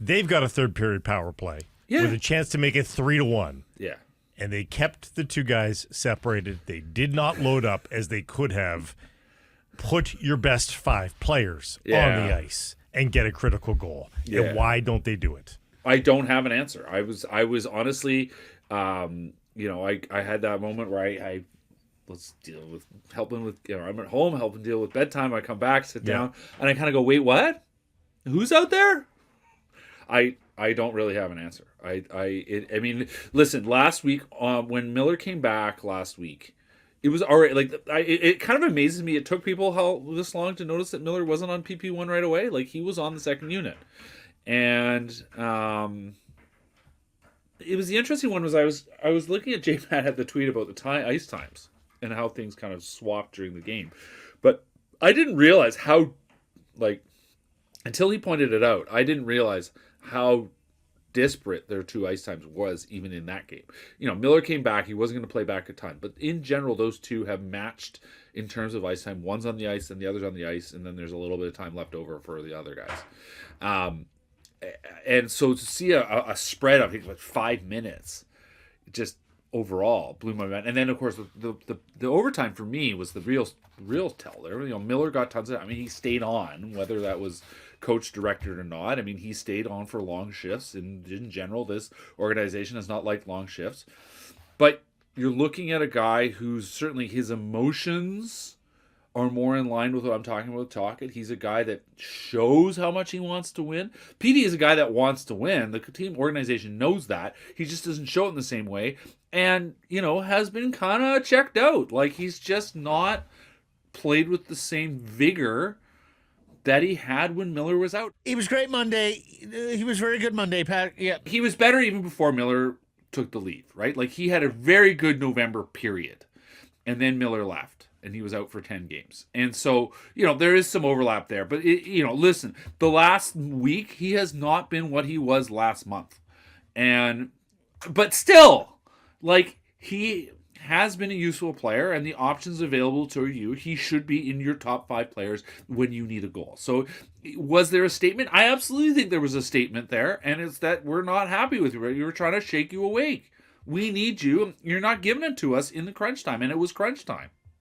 They've got a third period power play with a chance to make it 3-1. Yeah. And they kept the two guys separated. They did not load up as they could have. Put your best 5 players on the ice and get a critical goal. Yeah. And why don't they do it? I don't have an answer. I was honestly, I had that moment where I let's deal with helping with, I'm at home helping deal with bedtime. I come back, sit down, and I kind of go, wait, what? Who's out there? I don't really have an answer. I mean, listen, last week, when Miller came back last week, it was already it kind of amazes me. It took people this long to notice that Miller wasn't on PP1 right away. Like, he was on the second unit. And it was the interesting one was I was looking at JMatt had the tweet about the ice times and how things kind of swapped during the game. But I didn't realize how, until he pointed it out, I didn't realize how disparate their 2 ice times was even in that game. Miller came back. He wasn't going to play back a ton. But in general, those two have matched in terms of ice time. One's on the ice and the other's on the ice, and then there's a little bit of time left over for the other guys. And so to see a spread of 5 minutes, just overall blew my mind. And then, of course, the overtime for me was the real tell there. Miller got tons of. He stayed on, whether that was coach directed or not. He stayed on for long shifts. And in general, this organization has not liked long shifts. But you're looking at a guy who's certainly his emotions are more in line with what I'm talking about. Tocchet. He's a guy that shows how much he wants to win. PD is a guy that wants to win. The team organization knows that. He just doesn't show it in the same way. And, has been kind of checked out. He's just not played with the same vigor that he had when Miller was out. He was great Monday. He was very good Monday, Pat. Yeah. He was better even before Miller took the leave, right? He had a very good November period. And then Miller left. And he was out for 10 games. And so, there is some overlap there. But, listen, the last week, he has not been what he was last month. But still, he has been a useful player, and the options available to you, he should be in your top 5 players when you need a goal. So, was there a statement? I absolutely think there was a statement there, and it's that we're not happy with you. We're trying to shake you awake. We need you. You're not giving it to us in the crunch time, and it was crunch time.